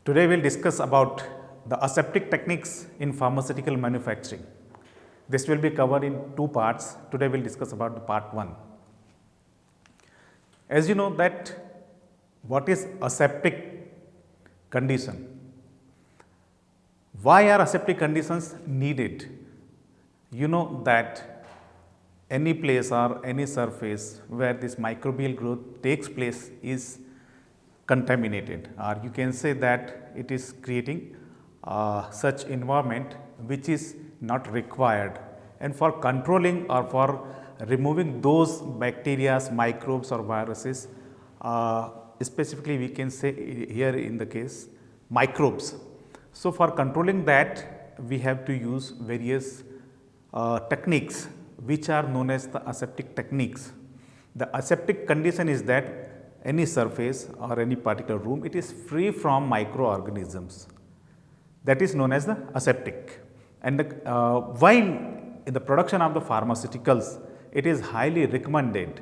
Today we will discuss about the aseptic techniques in pharmaceutical manufacturing. This will be covered in two parts. Today we will discuss about the part 1. As you know that what is aseptic condition? Why are aseptic conditions needed? You know that any place or any surface where this microbial growth takes place is contaminated, or you can say that it is creating such environment which is not required, and for controlling or for removing those bacteria, microbes or viruses, specifically we can say here in the case microbes. So, for controlling that we have to use various techniques which are known as the aseptic techniques. The aseptic condition is that any surface or any particular room, it is free from microorganisms, that is known as the aseptic. And while in the production of the pharmaceuticals, it is highly recommended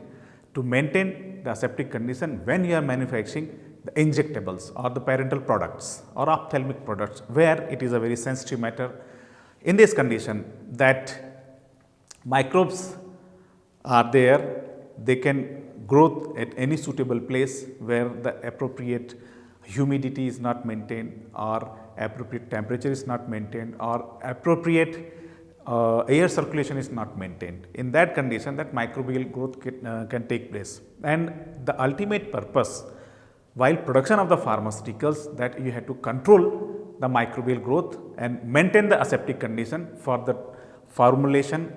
to maintain the aseptic condition when you are manufacturing the injectables or the parental products or ophthalmic products, where it is a very sensitive matter. In this condition that microbes are there, they can grow at any suitable place where the appropriate humidity is not maintained or appropriate temperature is not maintained or appropriate air circulation is not maintained. In that condition, that microbial growth can take place. And the ultimate purpose while production of the pharmaceuticals, that you have to control the microbial growth and maintain the aseptic condition for the formulation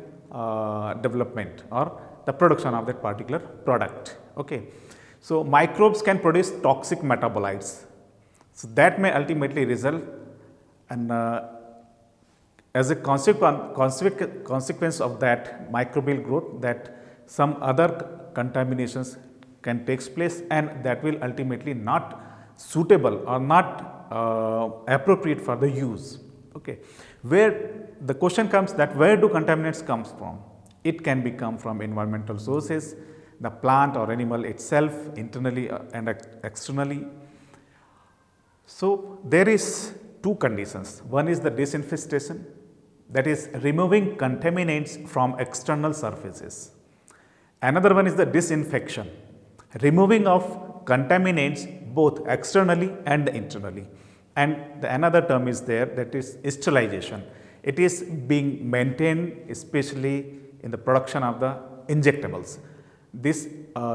development or the production of that particular product. Okay. So, microbes can produce toxic metabolites. So, that may ultimately result, and as a consequence of that microbial growth, that some other contaminations can take place, and that will ultimately not suitable or not appropriate for the use. Okay. Where the question comes that where do contaminants comes from? It can be come from environmental sources, the plant or animal itself, internally and externally. So, there is two conditions. One is the disinfestation, that is removing contaminants from external surfaces. Another one is the disinfection, removing of contaminants both externally and internally. And the another term is there, that is sterilization. It is being maintained especially in the production of the injectables. This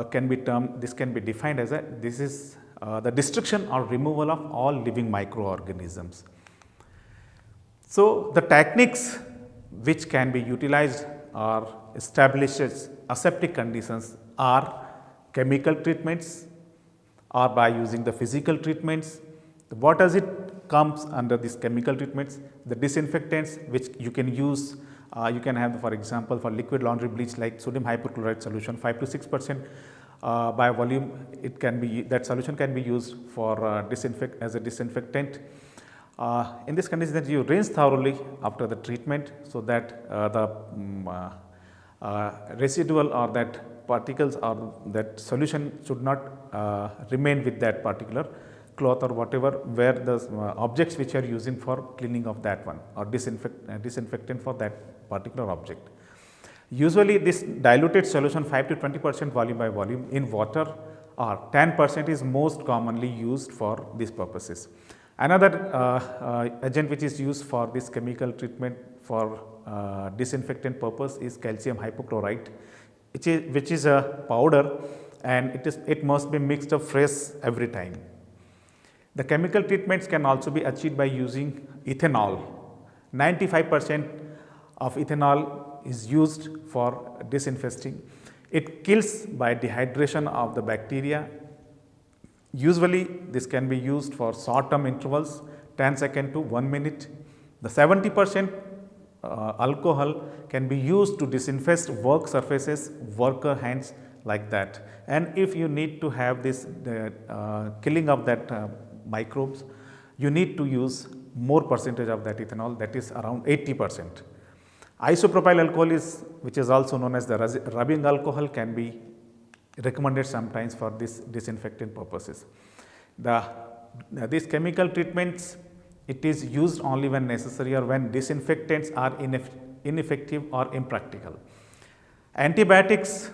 can be defined as the destruction or removal of all living microorganisms. So, the techniques which can be utilized or establishes aseptic conditions are chemical treatments or by using the physical treatments. What does it comes under these chemical treatments? The disinfectants which you can use. You can have, for example, for liquid laundry bleach like sodium hypochlorite solution 5 to 6% by volume, it can be, that solution can be used for as a disinfectant. In this condition, that you rinse thoroughly after the treatment, so that the residual or that particles or that solution should not remain with that particular cloth or whatever, where the objects which are using for cleaning of that one or disinfectant for that particular object. Usually this diluted solution 5 to 20% volume by volume in water or 10% is most commonly used for these purposes. Another agent which is used for this chemical treatment for disinfectant purpose is calcium hypochlorite, which is a powder, and it must be mixed up fresh every time. The chemical treatments can also be achieved by using ethanol. 95% of ethanol is used for disinfecting. It kills by dehydration of the bacteria. Usually this can be used for short term intervals, 10 seconds to 1 minute. The 70% alcohol can be used to disinfect work surfaces, worker hands, like that. And if you need to have this killing of that microbes, you need to use more percentage of that ethanol, that is around 80%. Isopropyl alcohol is, which is also known as the rubbing alcohol, can be recommended sometimes for this disinfectant purposes. The these chemical treatments, it is used only when necessary or when disinfectants are ineffective or impractical. Antibiotics,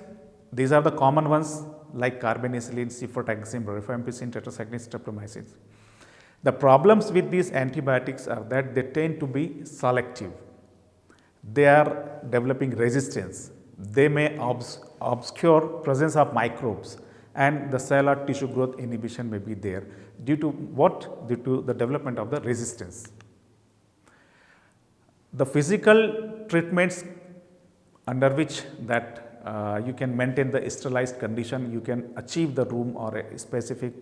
these are the common ones like carbenicillin, cefotaxime, rifampicin, tetracycline, streptomycin. The problems with these antibiotics are that they tend to be selective. They are developing resistance. They may obscure presence of microbes, and the cell or tissue growth inhibition may be there due to what? Due to the development of the resistance. The physical treatments under which that you can maintain the sterilized condition, you can achieve the room or a specific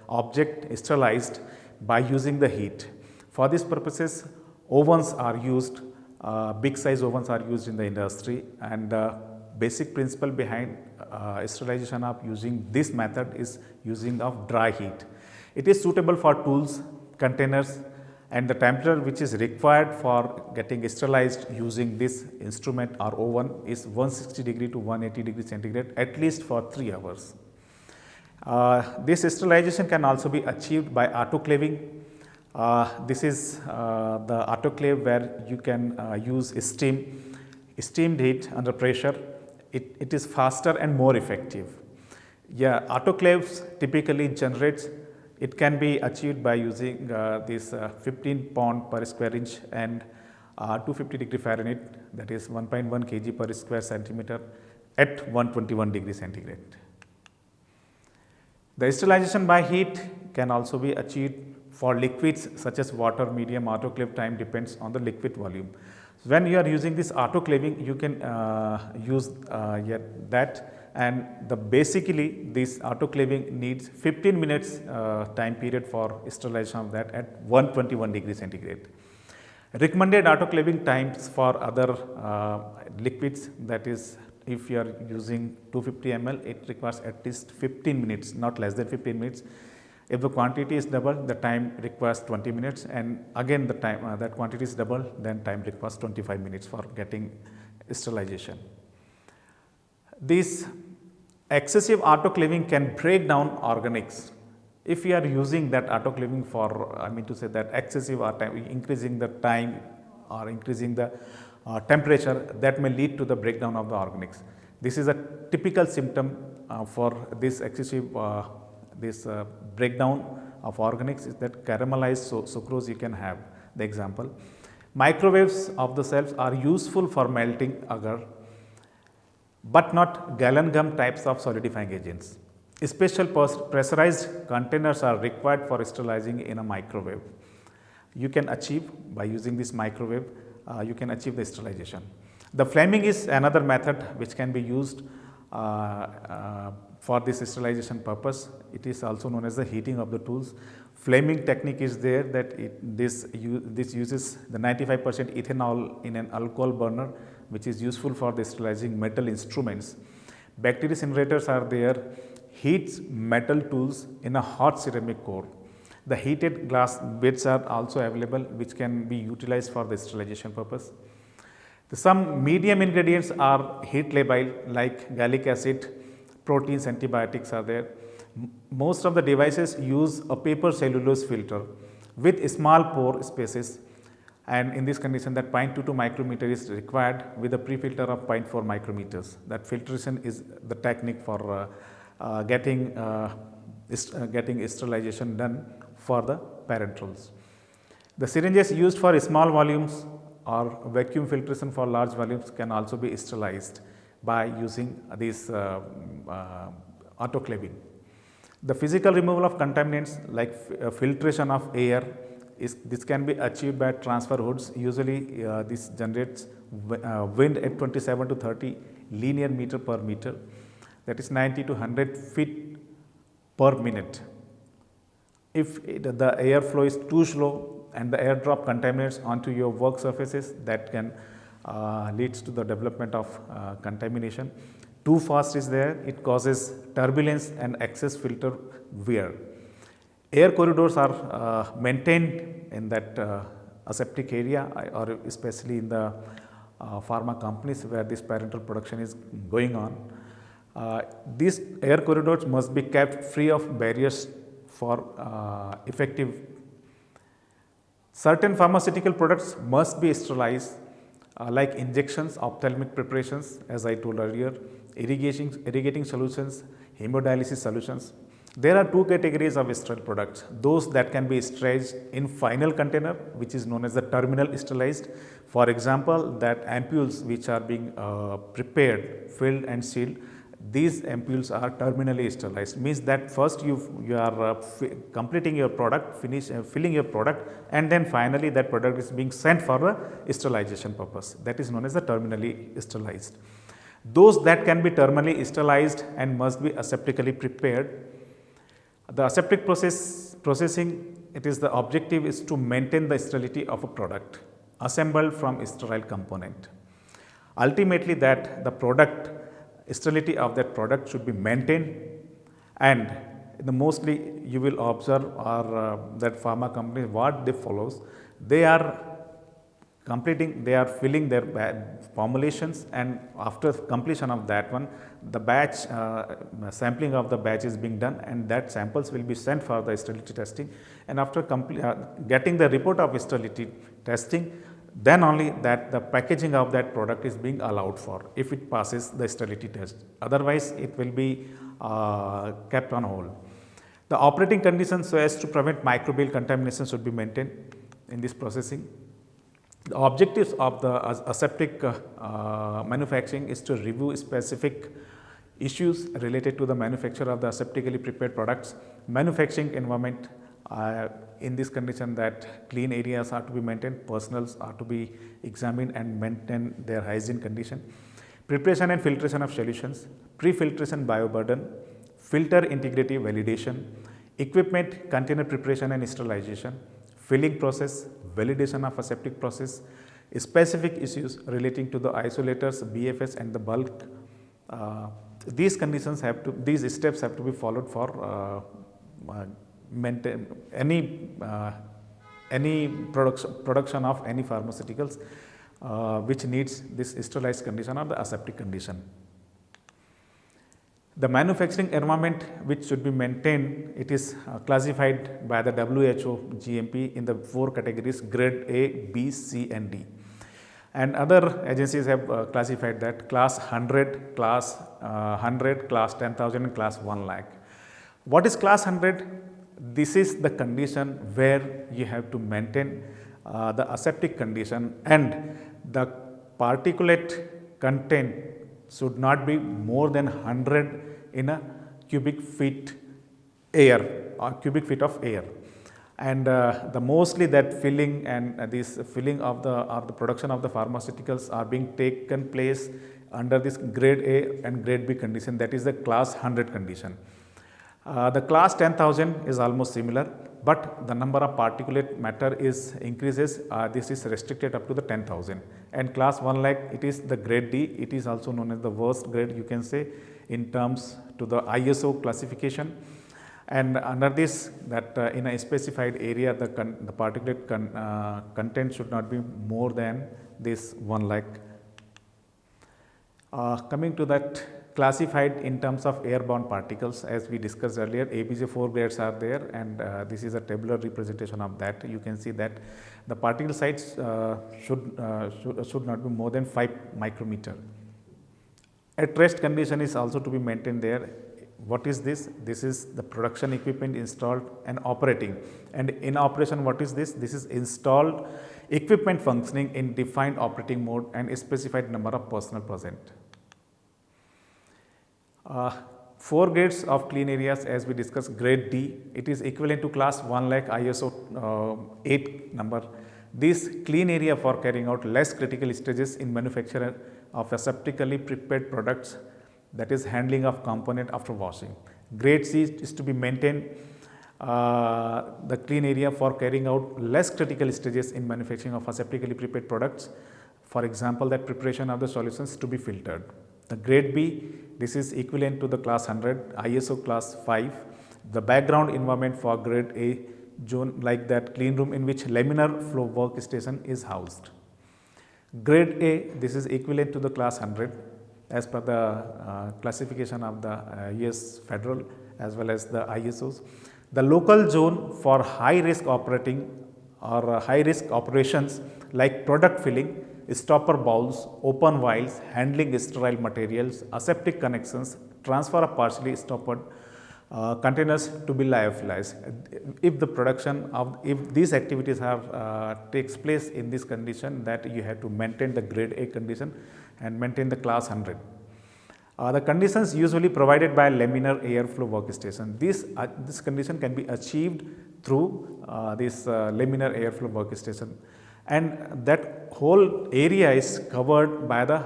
object sterilized by using the heat. For these purposes, ovens are used, big size ovens are used in the industry, and basic principle behind sterilization of using this method is using of dry heat. It is suitable for tools, containers, and the temperature which is required for getting sterilized using this instrument or oven is 160 degree to 180 degree centigrade at least for 3 hours. This sterilization can also be achieved by autoclaving. This is the autoclave where you can use steamed heat under pressure. It is faster and more effective. Yeah, autoclaves typically generates. It can be achieved by using this 15 pound per square inch and 250 degree Fahrenheit, that is 1.1 kg per square centimeter at 121 degree centigrade. The sterilization by heat can also be achieved for liquids such as water, medium. Autoclave time depends on the liquid volume. So when you are using this autoclaving, you can use that, and basically this autoclaving needs 15 minutes time period for sterilization of that at 121 degree centigrade. Recommended autoclaving times for other liquids, that is, if you are using 250 ml, it requires at least 15 minutes, not less than 15 minutes. If the quantity is double, the time requires 20 minutes, and again the time that quantity is double, then time requires 25 minutes for getting sterilization. This excessive autoclaving can break down organics. If you are using that autoclaving for, I mean to say that excessive or increasing the time or increasing the temperature, that may lead to the breakdown of the organics. This is a typical symptom for this excessive breakdown of organics is that caramelized sucrose you can have. The example, microwaves of the cells are useful for melting agar, but not Galen gum types of solidifying agents. Special pressurized containers are required for sterilizing in a microwave. You can achieve by using this microwave, you can achieve the sterilization. The flaming is another method which can be used for this sterilization purpose. It is also known as the heating of the tools. Flaming technique is there that this uses the 95% ethanol in an alcohol burner, which is useful for the sterilizing metal instruments. Bacteria incinerators are there, heats metal tools in a hot ceramic core. The heated glass bits are also available, which can be utilized for the sterilization purpose. Some medium ingredients are heat labile like gallic acid, proteins, antibiotics are there. Most of the devices use a paper cellulose filter with small pore spaces, and in this condition that 0.22 micrometer is required with a pre-filter of 0.4 micrometers. That filtration is the technique for getting sterilization done for the parenterals. The syringes used for small volumes or vacuum filtration for large volumes can also be sterilized by using this autoclaving. The physical removal of contaminants like filtration of air, this can be achieved by transfer hoods. Usually this generates wind at 27 to 30 linear meter per meter, that is 90 to 100 feet per minute. If the airflow is too slow and the airdrop contaminates onto your work surfaces, that can leads to the development of contamination. Too fast is there, it causes turbulence and excess filter wear. Air corridors are maintained in that aseptic area, or especially in the pharma companies where this parenteral production is going on. These air corridors must be kept free of barriers for effective. Certain pharmaceutical products must be sterilized, like injections, ophthalmic preparations, as I told earlier, irrigating solutions, hemodialysis solutions. There are two categories of sterile products: those that can be sterilized in final container, which is known as the terminal sterilized. For example, that ampoules which are being prepared, filled and sealed, these ampoules are terminally sterilized. Means that first you are completing your product, filling your product, and then finally that product is being sent for a sterilization purpose. That is known as the terminally sterilized. Those that can be terminally sterilized and must be aseptically prepared. The aseptic processing, it is the objective is to maintain the sterility of a product assembled from sterile component. Ultimately, that the product sterility of that product should be maintained, and the mostly you will observe or that pharma companies what they follows, they are filling their formulations, and after completion of that one, the batch sampling of the batch is being done, and that samples will be sent for the sterility testing, and after getting the report of sterility testing, then only that the packaging of that product is being allowed for, if it passes the sterility test. Otherwise, it will be kept on hold. The operating conditions so as to prevent microbial contamination should be maintained in this processing. The objectives of the aseptic manufacturing is to review specific issues related to the manufacture of the aseptically prepared products, manufacturing environment. In this condition, that clean areas are to be maintained, personals are to be examined and maintain their hygiene condition. Preparation and filtration of solutions, pre-filtration bioburden, filter integrity validation, equipment, container preparation and sterilization, filling process, validation of aseptic process, specific issues relating to the isolators, BFS and the bulk. These conditions these steps have to be followed for maintain any production of any pharmaceuticals which needs this sterilized condition or the aseptic condition. The manufacturing environment which should be maintained, it is classified by the WHO GMP in the 4 categories: grade A, B, C and D. And other agencies have classified that class 100, class 100, class 10,000 and class 1 lakh. What is class 100? This is the condition where you have to maintain the aseptic condition, and the particulate content should not be more than 100 in a cubic feet air or cubic feet of air. And the mostly that filling and this filling of the production of the pharmaceuticals are being taken place under this grade A and grade B condition, that is the class 100 condition. The class 10,000 is almost similar, but the number of particulate matter is increases. This is restricted up to the 10,000. And class 1 lakh, it is the grade D. It is also known as the worst grade, you can say, in terms to the ISO classification. And under this, that in a specified area, the particulate content should not be more than this 1 lakh. Coming to that, classified in terms of airborne particles, as we discussed earlier, ABJ 4 grades are there, and this is a tabular representation of that. You can see that the particle size should not be more than 5 micrometer. At rest condition is also to be maintained there. What is this? This is the production equipment installed and operating. And in operation, what is this? This is installed equipment functioning in defined operating mode and a specified number of personnel present. 4 grades of clean areas, as we discussed. Grade D, it is equivalent to class 1 lakh ISO 8 number. This clean area for carrying out less critical stages in manufacture of aseptically prepared products, that is handling of component after washing. Grade C is to be maintained the clean area for carrying out less critical stages in manufacturing of aseptically prepared products. For example, that preparation of the solutions to be filtered. The grade B, this is equivalent to the class 100 ISO class 5. The background environment for grade A zone, like that clean room in which laminar flow workstation is housed. Grade A, this is equivalent to the class 100 as per the classification of the US federal as well as the ISOs. The local zone for high risk operating or high risk operations like product filling, stopper bowls, open vials, handling sterile materials, aseptic connections, transfer of partially stoppered containers to be lyophilized. If the production of, if these activities have takes place in this condition, that you have to maintain the grade A condition and maintain the class 100. The conditions usually provided by laminar airflow workstation. This condition can be achieved through this laminar airflow workstation, and that whole area is covered by the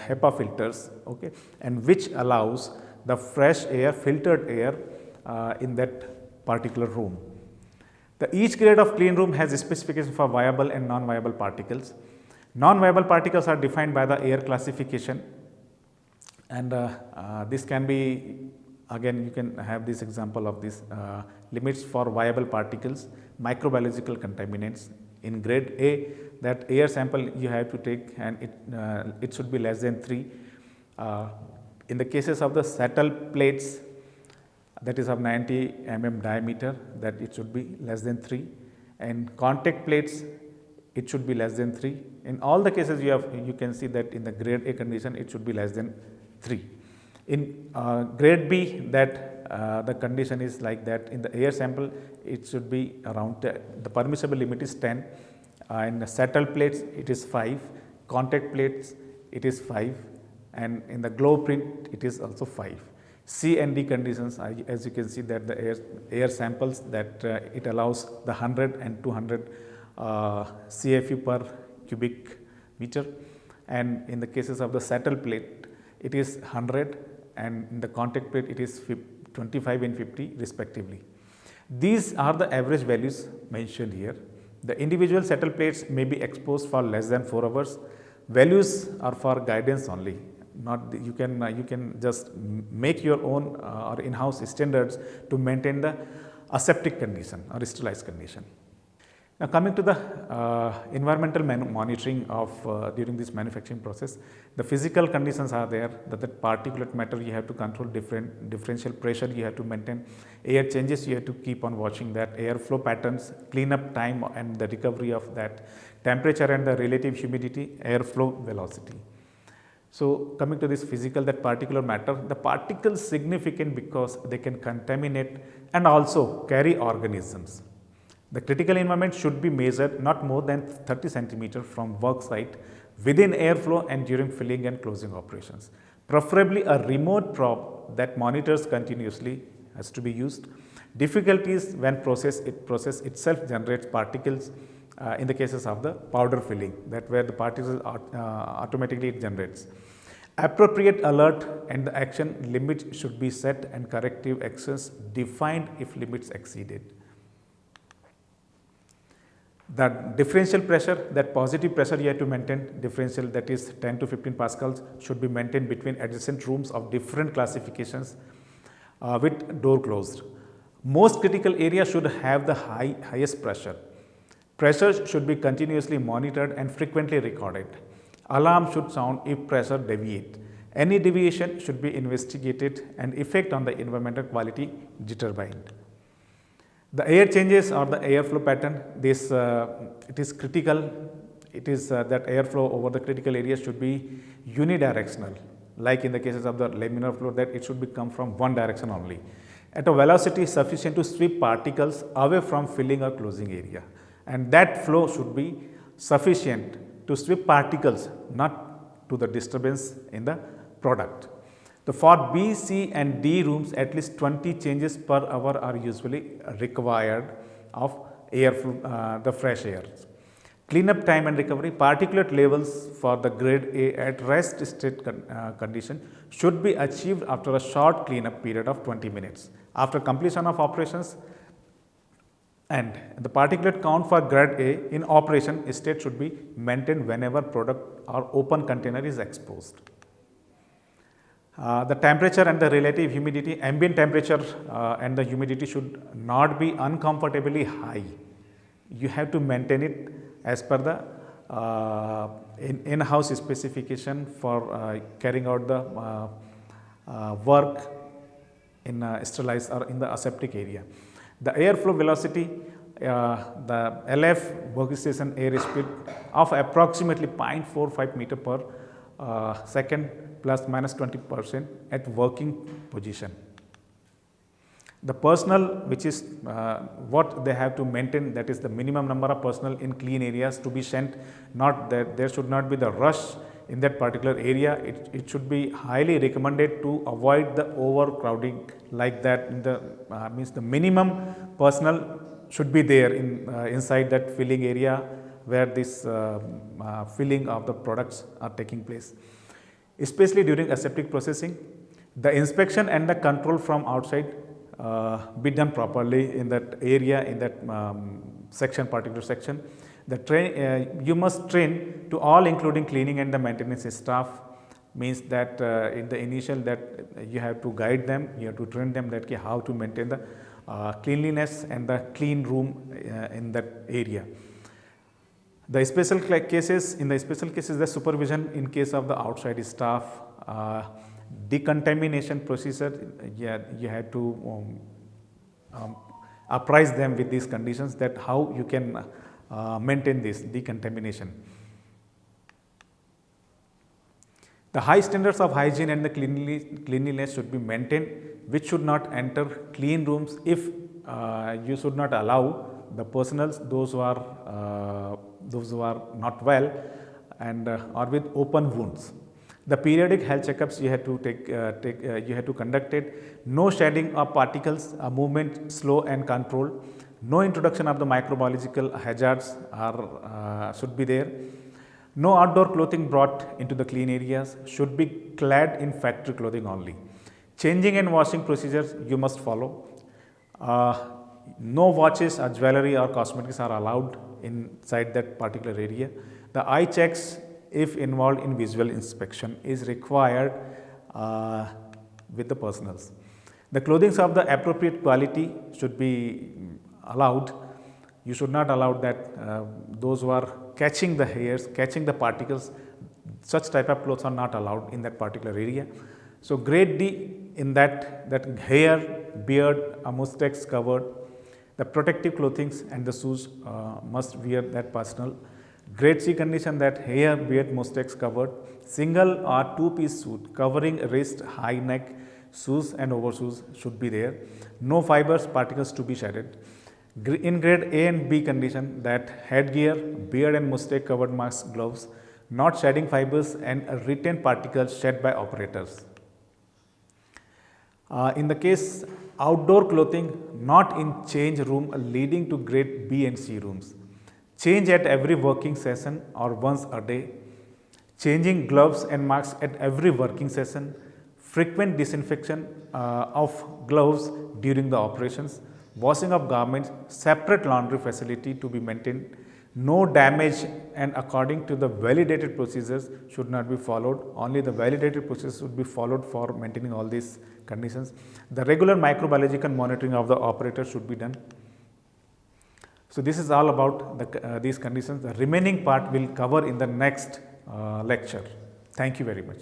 HEPA filters, okay, and which allows the fresh air, filtered air in that particular room. Each grade of clean room has a specification for viable and non-viable particles. Non-viable particles are defined by the air classification, and this can be, again you can have this example of this limits for viable particles, microbiological contaminants. In grade A, that air sample you have to take, and it should be less than 3. In the cases of the settle plates, that is of 90 mm diameter, that it should be less than 3, and contact plates, it should be less than 3. In all the cases you can see that in the grade A condition it should be less than 3. In grade B, that the condition is like that. In the air sample it should be around the permissible limit is 10, in the settle plates it is 5, contact plates it is 5, and in the glow print it is also 5. C and D conditions, as you can see that the air samples, that it allows the 100 and 200 CFU per cubic meter, and in the cases of the settle plate it is 100, and in the contact plate it is 25 and 50 respectively. These are the average values mentioned here. The individual settle plates may be exposed for less than 4 hours. Values are for guidance only. Not you can just make your own or in-house standards to maintain the aseptic condition or sterilized condition. Now, coming to the environmental monitoring of during this manufacturing process, the physical conditions are there, that the particulate matter you have to control, differential pressure you have to maintain, air changes you have to keep on watching that, airflow patterns, cleanup time and the recovery of that, temperature and the relative humidity, airflow velocity. So, coming to this physical, that particular matter, the particles significant because they can contaminate and also carry organisms. The critical environment should be measured not more than 30 centimeter from work site within airflow and during filling and closing operations. Preferably a remote probe that monitors continuously has to be used. Difficulties when process itself generates particles in the cases of the powder filling, that where the particles automatically it generates. Appropriate alert and the action limit should be set and corrective actions defined if limits exceeded. The differential pressure, that positive pressure you have to maintain, differential that is 10 to 15 pascals should be maintained between adjacent rooms of different classifications with door closed. Most critical areas should have the highest pressure. Pressure should be continuously monitored and frequently recorded. Alarm should sound if pressure deviate. Any deviation should be investigated and effect on the environmental quality determined. The air changes or the airflow pattern, this it is critical. It is that airflow over the critical area should be unidirectional, like in the cases of the laminar flow, that it should be come from one direction only, at a velocity sufficient to sweep particles away from filling or closing area, and that flow should be sufficient to sweep particles, not to the disturbance in the product. For B, C and D rooms, at least 20 changes per hour are usually required of airflow, the fresh air. Cleanup time and recovery, particulate levels for the grade A at rest state condition should be achieved after a short cleanup period of 20 minutes. After completion of operations, and the particulate count for grade A in operation state should be maintained whenever product or open container is exposed. The temperature and the relative humidity, ambient temperature and the humidity should not be uncomfortably high. You have to maintain it as per the in-house specification for carrying out the work in sterilized or in the aseptic area. The airflow velocity, the LF workstation air speed of approximately 0.45 meter per second plus minus 20% at working position. The personnel, which is what they have to maintain, that is the minimum number of personnel in clean areas to be sent, not that there should not be the rush in that particular area. It should be highly recommended to avoid the overcrowding like that. In the means the minimum personnel should be there in inside that filling area where this filling of the products are taking place. Especially during aseptic processing, the inspection and the control from outside be done properly in that area, in that particular section. The you must train to all, including cleaning and the maintenance staff. Means that in the initial that you have to guide them, you have to train them that how to maintain the cleanliness and the clean room in that area. The special cases, the supervision in case of the outside staff, decontamination procedure, you have to apprise them with these conditions that how you can maintain this decontamination. The high standards of hygiene and the cleanliness should be maintained, which should not enter clean rooms if you should not allow the personals, those who are not well and or with open wounds. The periodic health checkups you have to you have to conduct it. No shedding of particles, movement slow and controlled. No introduction of the microbiological hazards should be there. No outdoor clothing brought into the clean areas. Should be clad in factory clothing only. Changing and washing procedures you must follow. No watches or jewelry or cosmetics are allowed inside that particular area. The eye checks, if involved in visual inspection, is required with the personals. The clothing of the appropriate quality should be allowed. You should not allow that those who are catching the hairs, catching the particles, such type of clothes are not allowed in that particular area. So grade D in that hair, beard, mustache covered, the protective clothing and the shoes must wear that personal. Grade C condition that hair, beard, mustache covered, single or two-piece suit covering wrist, high neck, shoes and overshoes should be there. No fibers, particles to be shedded. In grade A and B condition that headgear, beard and mustache covered mask, gloves, not shedding fibers and retained particles shed by operators. In the case outdoor clothing not in change room leading to grade B and C rooms. Change at every working session or once a day. Changing gloves and masks at every working session. Frequent disinfection of gloves during the operations. Washing of garments, separate laundry facility to be maintained. No damage and according to the validated procedures should not be followed. Only the validated procedures should be followed for maintaining all these conditions. The regular microbiological monitoring of the operator should be done. So this is all about these conditions. The remaining part will cover in the next lecture. Thank you very much.